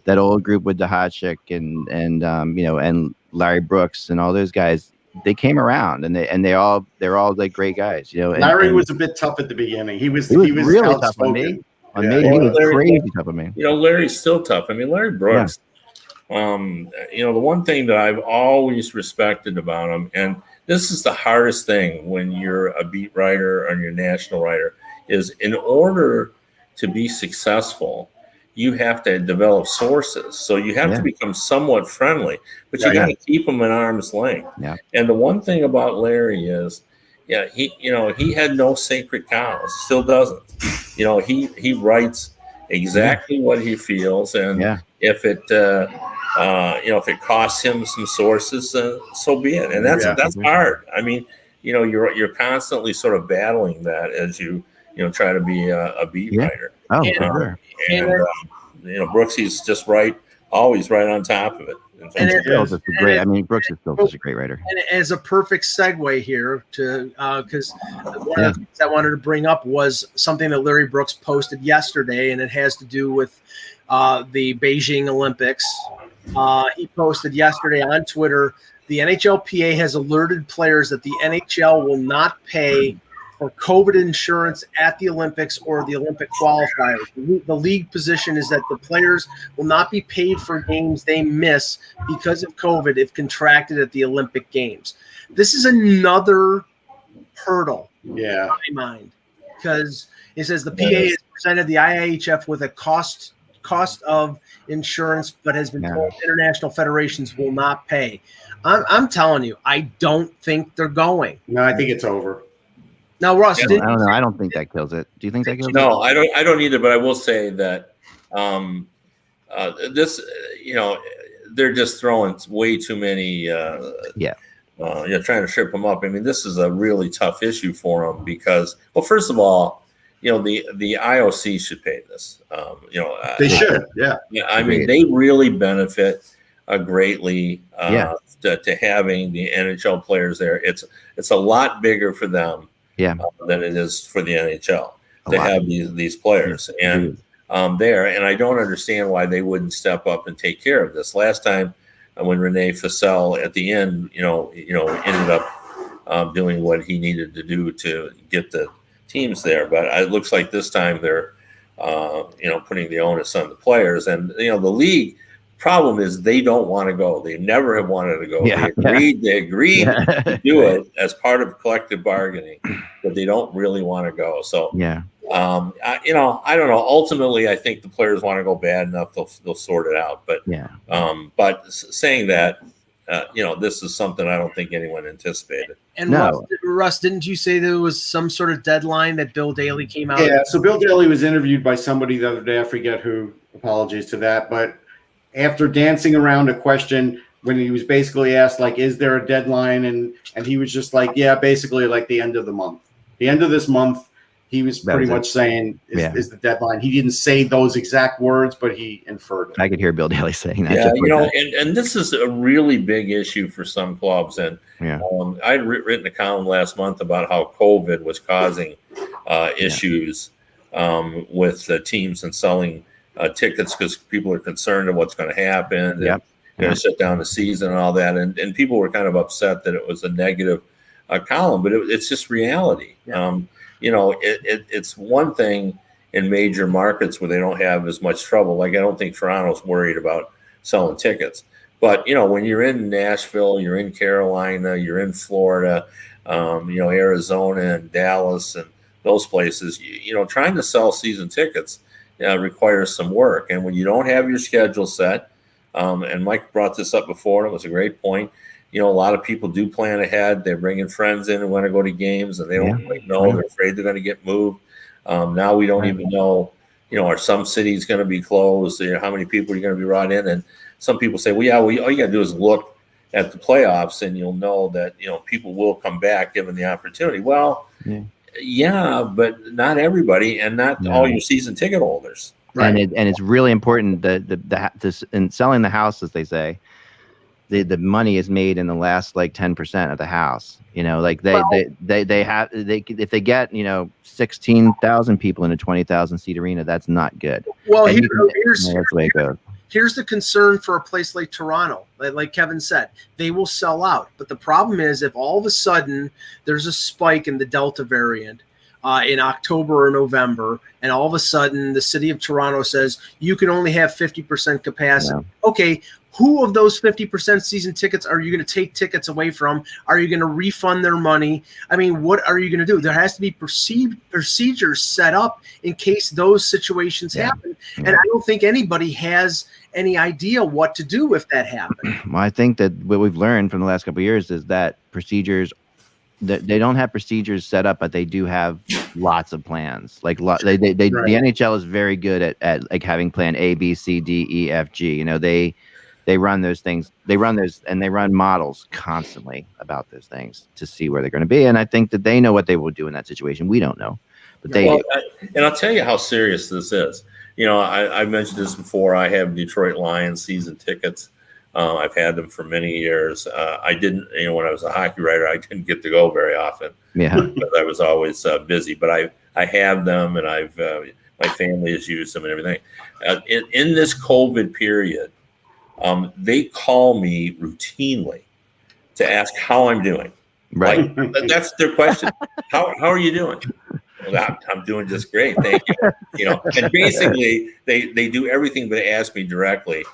that old group with Dinucci and Larry Brooks and all those guys, they came around, and they're all like great guys, Larry was a bit tough at the beginning. He was really outspoken. tough on me. He was crazy tough on me. Larry's still tough. I mean, Larry Brooks. The one thing that I've always respected about him, and this is the hardest thing when you're a beat writer or you're a national writer, is in order to be successful, you have to develop sources. So you have to become somewhat friendly, but you got to keep them at arm's length. Yeah. And the one thing about Larry is, he had no sacred cows, still doesn't. He writes exactly what he feels, and if it costs him some sources, so be it. And that's hard. I mean, you're constantly sort of battling that as you try to be a beat writer. Oh, sure. And Brooksy's just always right on top of it. And Brooks is still such a great writer. And as a perfect segue here to because one of the things I wanted to bring up was something that Larry Brooks posted yesterday, and it has to do with the Beijing Olympics. He posted yesterday on Twitter, the NHLPA has alerted players that the NHL will not pay for COVID insurance at the Olympics or the Olympic qualifiers. The league position is that the players will not be paid for games they miss because of COVID if contracted at the Olympic Games. This is another hurdle in my mind, because it says the PA has presented the IIHF with a cost of insurance, but has been told international federations will not pay. I'm telling you, I don't think they're going. No, I think it's over. Now, Russ, I don't know. I don't think that kills it. Do you think that kills it? No, I don't either. But I will say that this, they're just throwing way too many. Trying to trip them up. I mean, this is a really tough issue for them because, well, first of all, the IOC should pay this. They should. Yeah. I mean, they really benefit greatly to having the NHL players there. It's a lot bigger for them. Than it is for the NHL to have these players and there. And I don't understand why they wouldn't step up and take care of this. Last time when Renee Fassel at the end, ended up doing what he needed to do to get the teams there. But it looks like this time they're, putting the onus on the players. And, the league problem is they don't want to go. They never have wanted to go. They agreed to do it as part of collective bargaining, but they don't really want to go. So, I don't know. Ultimately, I think the players want to go bad enough. They'll sort it out. But saying that, this is something I don't think anyone anticipated. And Russ, didn't you say there was some sort of deadline that Bill Daly came out? Yeah. So Bill Daly was interviewed by somebody the other day. I forget who. Apologies to that, but after dancing around a question when he was basically asked, like, is there a deadline? And he was just like, yeah, basically like the end of the month. The end of this month, he was pretty much saying is the deadline. He didn't say those exact words, but he inferred it. I could hear Bill Daly saying that. Yeah, and this is a really big issue for some clubs. And I had written a column last month about how COVID was causing issues with teams and selling tickets because people are concerned of what's going to happen. They're going to shut down the season and all that. And people were kind of upset that it was a negative column, but it's just reality. It's one thing in major markets where they don't have as much trouble. Like I don't think Toronto's worried about selling tickets. But, when you're in Nashville, you're in Carolina, you're in Florida, Arizona and Dallas and those places, trying to sell season tickets requires some work. And when you don't have your schedule set, and Mike brought this up before, and it was a great point. A lot of people do plan ahead. They're bringing friends in and want to go to games, and they don't quite know. They're afraid they're going to get moved. Now we don't even know, are some cities going to be closed? How many people are going to be brought in? And some people say, all you got to do is look at the playoffs, and you'll know that, people will come back given the opportunity. Well, but not everybody, and not all your season ticket holders. Right. And it's really important that in selling the house, as they say, the money is made in the last 10% of the house. If they get 16,000 people in a 20,000 seat arena, that's not good. Well, here's the way it goes. Here's the concern for a place like Toronto. Like Kevin said, they will sell out. But the problem is if all of a sudden there's a spike in the Delta variant, in October or November, and all of a sudden the city of Toronto says you can only have 50% capacity. Yeah. Okay, who of those 50% season tickets are you going to take tickets away from? Are you going to refund their money? I mean, what are you going to do? There has to be procedures set up in case those situations happen. Yeah. And I don't think anybody has any idea what to do if that happens. Well, I think that what we've learned from the last couple of years is that procedures, that they don't have procedures set up, but they do have lots of plans. Like the NHL is very good at like having plan A, B, C, D, E, F, G. You know, they run those things. They run models constantly about those things to see where they're going to be. And I think that they know what they will do in that situation. We don't know, but they do. And I'll tell you how serious this is. You know, I mentioned this before. I have Detroit Lions season tickets. I've had them for many years. I didn't, when I was a hockey writer, I didn't get to go very often. Yeah, because I was always busy. But I have them, and my family has used them and everything. In this COVID period, they call me routinely to ask how I'm doing. Right, like, that's their question. How are you doing? Well, I'm doing just great, thank you. And basically they do everything but ask me directly,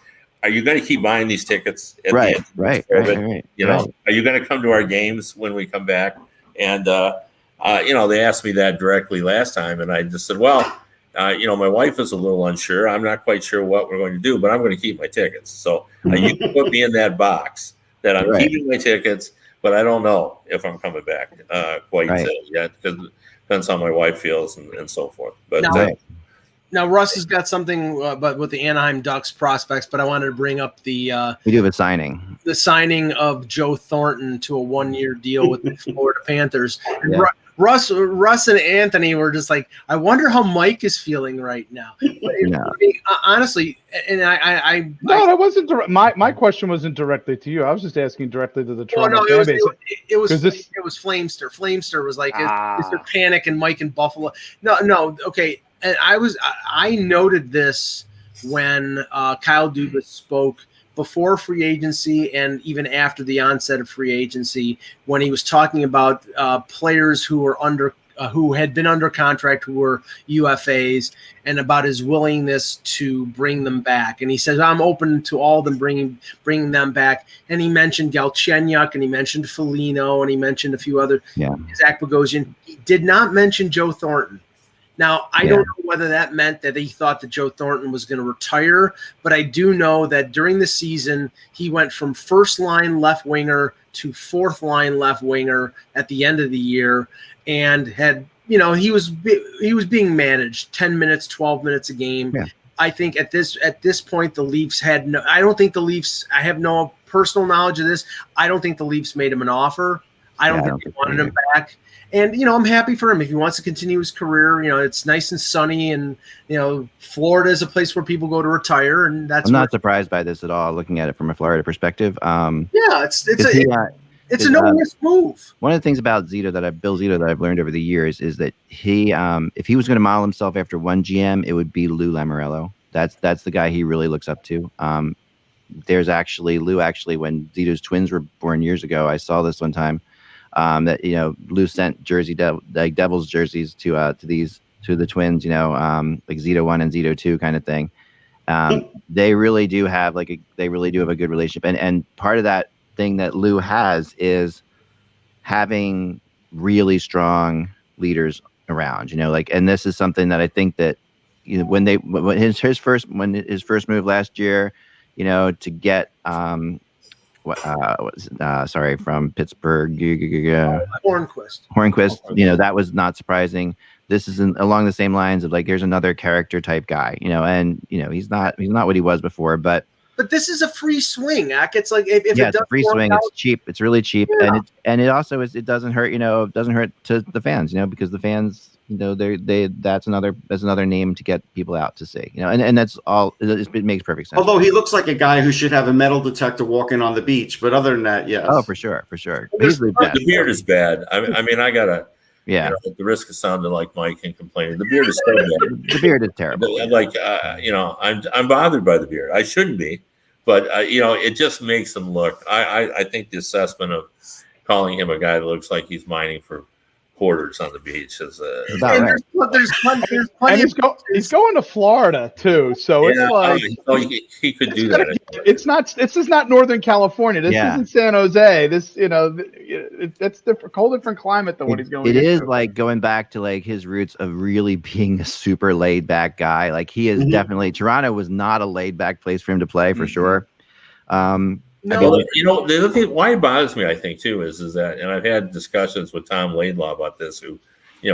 are you going to keep buying these tickets at the end? Right. Are you going to come to our games when we come back? And they asked me that directly last time, and I just said, well, my wife is a little unsure. I'm not quite sure what we're going to do, but I'm going to keep my tickets. So you can put me in that box that I'm keeping my tickets, but I don't know if I'm coming back quite yet, because it depends how my wife feels and so forth. But now Russ has got something, but with the Anaheim Ducks prospects. But I wanted to bring up we do have a signing. The signing of Joe Thornton to a 1-year deal with the Florida Panthers. And Russ and Anthony were just like, I wonder how Mike is feeling right now. Honestly, and that wasn't direct. My question wasn't directly to you. I was just asking directly to the Toronto fan base. It was Flamester. Flamester was like, is there panic in Mike in Buffalo? No. Okay. And I noted this when Kyle Dubas spoke before free agency and even after the onset of free agency, when he was talking about players who were who had been under contract, who were UFAs, and about his willingness to bring them back. And he says, I'm open to all of them bringing them back. And he mentioned Galchenyuk, and he mentioned Foligno, and he mentioned a few other, Zach Bogosian. He did not mention Joe Thornton. Now, I don't know whether that meant that he thought that Joe Thornton was going to retire, but I do know that during the season, he went from first-line left winger to fourth-line left winger at the end of the year, and had, he was being managed 10 minutes, 12 minutes a game. Yeah. I think at this point, the Leafs had no – I don't think the Leafs – I have no personal knowledge of this. I don't think the Leafs made him an offer. I don't think they wanted him back. And, I'm happy for him if he wants to continue his career. It's nice and sunny, and, Florida is a place where people go to retire. And I'm not surprised by this at all, looking at it from a Florida perspective. It's a no-risk move. One of the things about Bill Zito that I've learned over the years is that he, if he was going to model himself after one GM, it would be Lou Lamoriello. That's the guy he really looks up to. There's Lou, when Zito's twins were born years ago, I saw this one time. That Lou sent Devils jerseys to the twins, like Zito 1 and Zito 2 kind of thing. They really do have a good relationship, and part of that thing that Lou has is having really strong leaders around. And this is something that I think that when his first move last year, to get from Pittsburgh, Hornquist, that was not surprising. This is along the same lines of here's another character type guy, and he's not what he was before, but this is a free swing. It's like if it's a free swing. It's cheap. It's really cheap, and it also it doesn't hurt. It doesn't hurt to the fans, because the fans, that's another name to get people out to see, and that's all. It makes perfect sense. Although he looks like a guy who should have a metal detector walking on the beach, but other than that, yes. Oh, for sure. The beard is bad. I mean, I gotta. Yeah. At the risk of sounding like Mike and complaining, the beard is so bad. The beard is terrible. I'm bothered by the beard. I shouldn't be, but it just makes him look. I think the assessment of calling him a guy that looks like he's mining for quarters on the beach. There's plenty and he's going to Florida too, so it's like he could do that. This is not Northern California. This isn't San Jose. This that's different, whole different climate than what he's going. It is like going back to like his roots of really being a super laid back guy. Like he is definitely, Toronto was not a laid back place for him to play for sure. No, the other thing why it bothers me, I think, too, is that, and I've had discussions with Tom Laidlaw about this, who,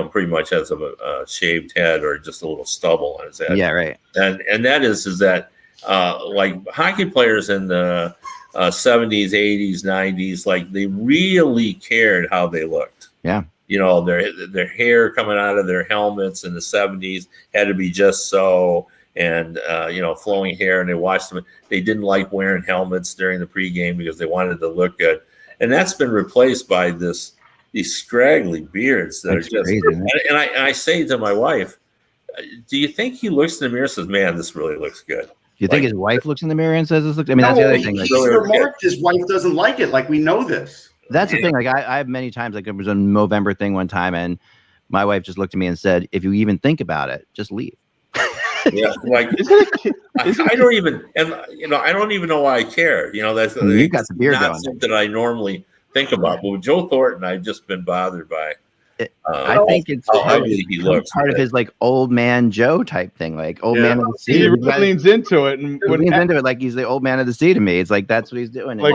pretty much has a shaved head or just a little stubble on his head. Yeah, right. And that is that like hockey players in the 70s, 80s, 90s, like they really cared how they looked. Yeah. Their hair coming out of their helmets in the 70s had to be just so. And, flowing hair, and they watched them. They didn't like wearing helmets during the pregame because they wanted to look good. And that's been replaced by these scraggly beards that are just crazy. And I say to my wife, do you think he looks in the mirror and says, man, this really looks good? Do you think his wife looks in the mirror and says this looks? I mean, that's the other thing. He's remarked his wife doesn't like it. Like, we know this. That's the thing. Like, I have many times, like, it was a November thing one time, and my wife just looked at me and said, if you even think about it, just leave. Yeah, like I don't even, and I don't even know why I care. That's you got the beard not going. something I normally think about. But with Joe Thornton, I've just been bothered by. I think it's how ugly he looks. Part of his like old man Joe type thing, like old man of the sea. He really leans into it, and leans into it like he's the old man of the sea to me. It's like that's what he's doing. Like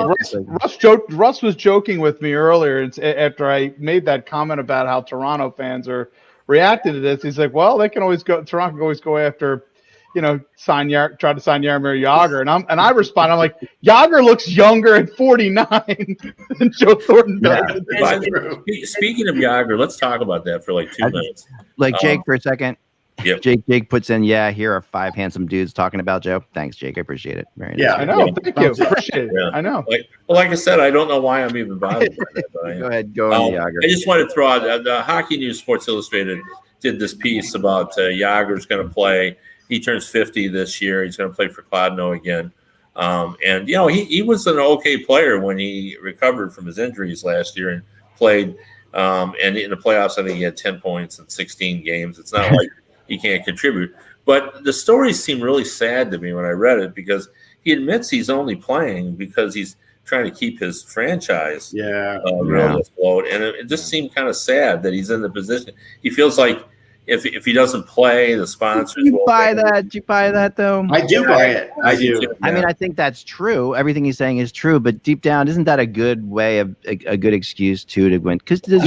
Russ was joking with me earlier after I made that comment about how Toronto fans are reacting to this. He's like, well, they can always go. Toronto can always go after, try to sign Jaromir Jagr, and I respond, I'm like, Jagr looks younger at 49 than Joe Thornton does. Yeah. Speaking of Jagr, let's talk about that for like 2 minutes. Like Jake for a second. Yep. Jake puts in, here are 5 handsome dudes talking about Joe. Thanks, Jake. I appreciate it. Very nice. I know. Thank you. Appreciate it. Yeah. I know. Like I said, I don't know why I'm even bothered by that. But Go ahead. Go on, Jagr. I just wanted to throw out the Hockey News Sports Illustrated did this piece about Jagr's going to play. He turns 50 this year. He's going to play for Kladno again. And, he was an okay player when he recovered from his injuries last year and played. And in the playoffs, I think he had 10 points in 16 games. It's not like he can't contribute. But the stories seem really sad to me when I read it because he admits he's only playing because he's trying to keep his franchise really afloat. And it just seemed kind of sad that he's in the position. He feels like if he doesn't play, the sponsors will buy that. Do you buy that, though? I do buy it. I do. Yeah. I mean, I think that's true. Everything he's saying is true. But deep down, isn't that a good way of a good excuse to win? Because he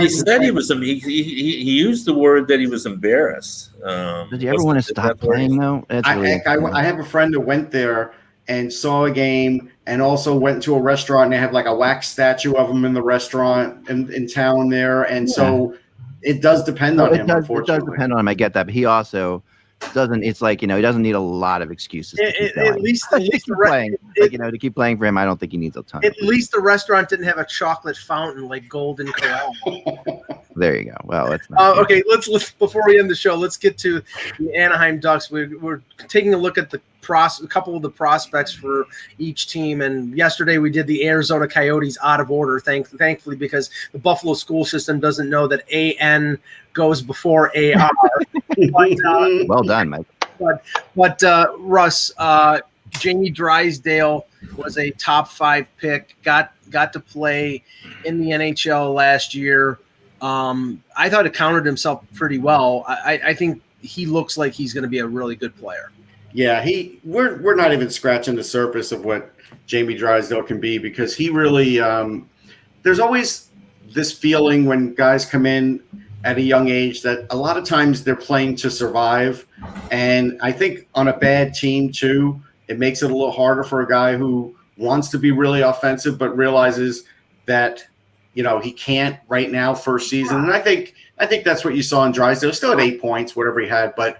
said he was. He used the word that he was embarrassed. Does he ever want to stop playing though? I have a friend that went there and saw a game, and also went to a restaurant, and they have like a wax statue of him in the restaurant in town there, and so. It does depend on him, unfortunately. It does depend on him. I get that. But he also doesn't – it's like, he doesn't need a lot of excuses to keep going. At least playing. To keep playing for him, I don't think he needs a ton. At least the restaurant didn't have a chocolate fountain like Golden Corral. There you go. Well, that's not okay, let's before we end the show, let's get to the Anaheim Ducks. We're taking a look at a couple of the prospects for each team, and yesterday we did the Arizona Coyotes out of order, thankfully, because the Buffalo school system doesn't know that AN goes before AR. Well done, Mike. But Russ, Jamie Drysdale was a top 5 pick, got to play in the NHL last year. I thought it countered himself pretty well. I think he looks like he's going to be a really good player. Yeah, we're not even scratching the surface of what Jamie Drysdale can be, because he really there's always this feeling when guys come in at a young age that a lot of times they're playing to survive. And I think on a bad team too, it makes it a little harder for a guy who wants to be really offensive but realizes that he can't right now first season. And I think that's what you saw in Drysdale. Still at 8 points, whatever he had, but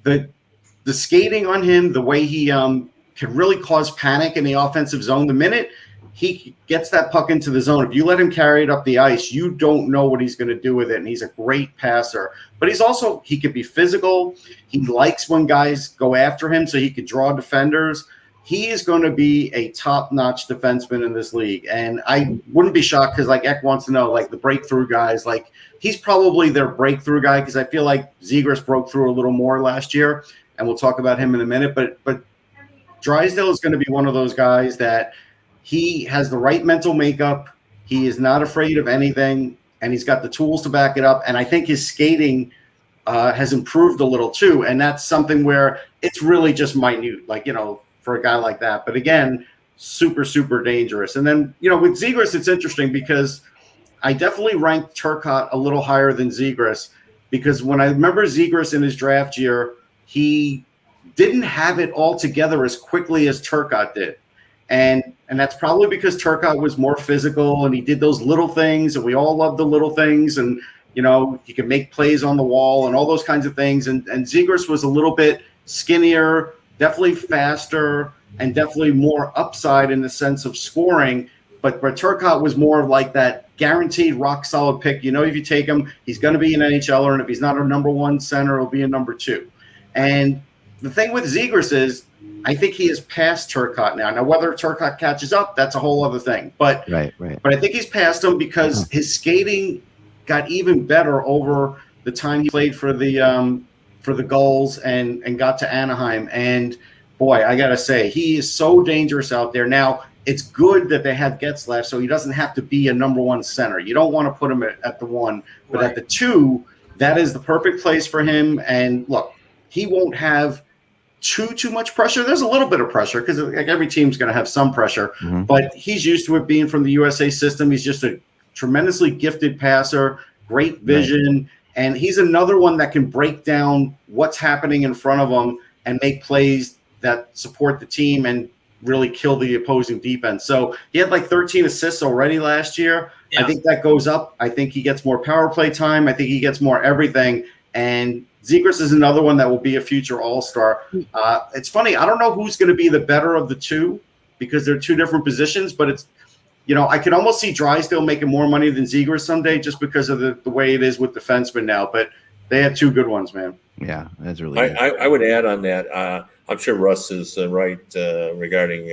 the skating on him, the way he can really cause panic in the offensive zone. The minute he gets that puck into the zone, if you let him carry it up the ice, you don't know what he's going to do with it. And he's a great passer. But he could be physical. He likes when guys go after him so he could draw defenders. he is going to be a top-notch defenseman in this league. And I wouldn't be shocked because, like, Eck wants to know, like, the breakthrough guys. Like, he's probably their breakthrough guy because I feel like Zegras broke through a little more last year, and we'll talk about him in a minute. But Drysdale is going to be one of those guys that he has the right mental makeup. He is not afraid of anything, and he's got the tools to back it up. And I think his skating has improved a little too, and that's something where it's really just minute, like, for a guy like that. But again, super, super dangerous. And then, with Zegras, it's interesting because I definitely ranked Turcotte a little higher than Zegras because when I remember Zegras in his draft year, he didn't have it all together as quickly as Turcotte did. And that's probably because Turcotte was more physical and he did those little things, and we all love the little things. And, he could make plays on the wall and all those kinds of things. And Zegras was a little bit skinnier, definitely faster, and definitely more upside in the sense of scoring. But Turcotte was more of like that guaranteed rock solid pick. If you take him, he's going to be an NHLer, and if he's not a number one center, he'll be a number two. And the thing with Zegras is, I think he is past Turcotte now. Now, whether Turcotte catches up, that's a whole other thing. But right. But I think he's past him because his skating got even better over the time he played for the Gulls and got to Anaheim. And boy, I gotta say, he is so dangerous out there. Now, it's good that they have Getzlaf, so he doesn't have to be a number one center. You don't want to put him at the one, but at the two, that is the perfect place for him. And look, he won't have too much pressure. There's a little bit of pressure because like every team's going to have some pressure, but he's used to it being from the USA system. He's just a tremendously gifted passer, great vision, and he's another one that can break down what's happening in front of him and make plays that support the team and really kill the opposing defense. So he had like 13 assists already last year. Yeah. I think that goes up. I think he gets more power play time. I think he gets more everything. And Zegras is another one that will be a future all-star. It's funny. I don't know who's going to be the better of the two because they're two different positions, but it's, I could almost see Drysdale making more money than Zegras someday just because of the way it is with defensemen now. But they have two good ones, man. Yeah, that's really good. I would add on that. I'm sure Russ is right regarding,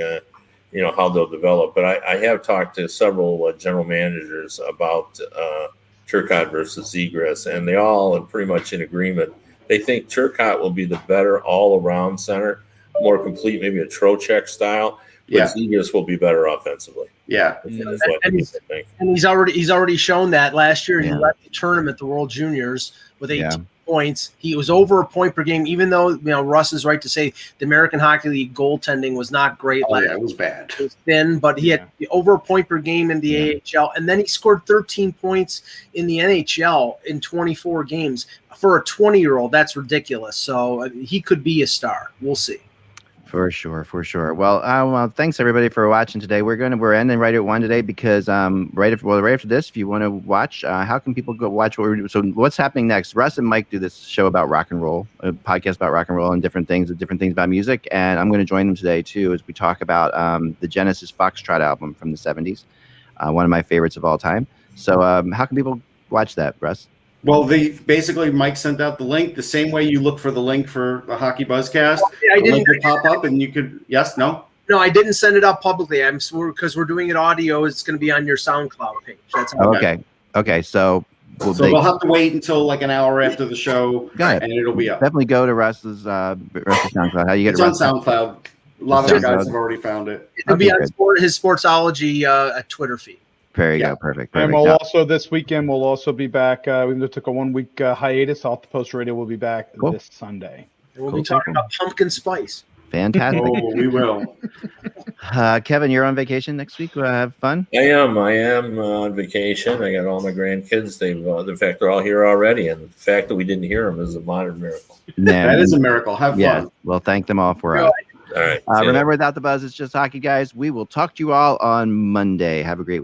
how they'll develop. But I have talked to several general managers about Turcotte versus Zegras, and they all are pretty much in agreement. They think Turcotte will be the better all-around center, more complete, maybe a Trocheck style. But Zegras will be better offensively. Yeah, and he's already shown that last year. He left the tournament, the World Juniors, with 18 points. He was over a point per game, even though Russ is right to say the American Hockey League goaltending was not great. It was bad. It was thin, but he had over a point per game in the AHL, and then he scored 13 points in the NHL in 24 games. For a 20-year-old, that's ridiculous. So he could be a star. We'll see. For sure. Well, thanks everybody for watching today. We're ending right at 1 today because right after this, if you want to watch, how can people go watch what we're doing? So what's happening next? Russ and Mike do this show about rock and roll, a podcast about rock and roll and different things about music, and I'm going to join them today too as we talk about the Genesis Foxtrot album from the 70s, one of my favorites of all time. So how can people watch that, Russ? Well, basically Mike sent out the link the same way you look for the link for the Hockey Buzzcast. The link will pop up, and you could no, I didn't send it out publicly. Because we're doing it audio. It's going to be on your SoundCloud page. That's okay. So we'll have to wait until like an hour after the show, and it'll be up. Definitely go to Russ's SoundCloud. How you get it? It's on SoundCloud. A lot of guys have already found it. It'll be on his Sportsology Twitter feed. There you go. Perfect. And we'll also this weekend we'll also be back. We took a 1 week hiatus. Off the Post Radio will be back this Sunday. And we'll be talking about pumpkin spice. Fantastic. We will. Kevin, you're on vacation next week. Have fun. I am on vacation. I got all my grandkids. The fact they're all here already, and the fact that we didn't hear them is a modern miracle. That is a miracle. Have fun. Well, thank them all for us. All right. Remember, without the buzz, it's just hockey, guys. We will talk to you all on Monday. Have a great week.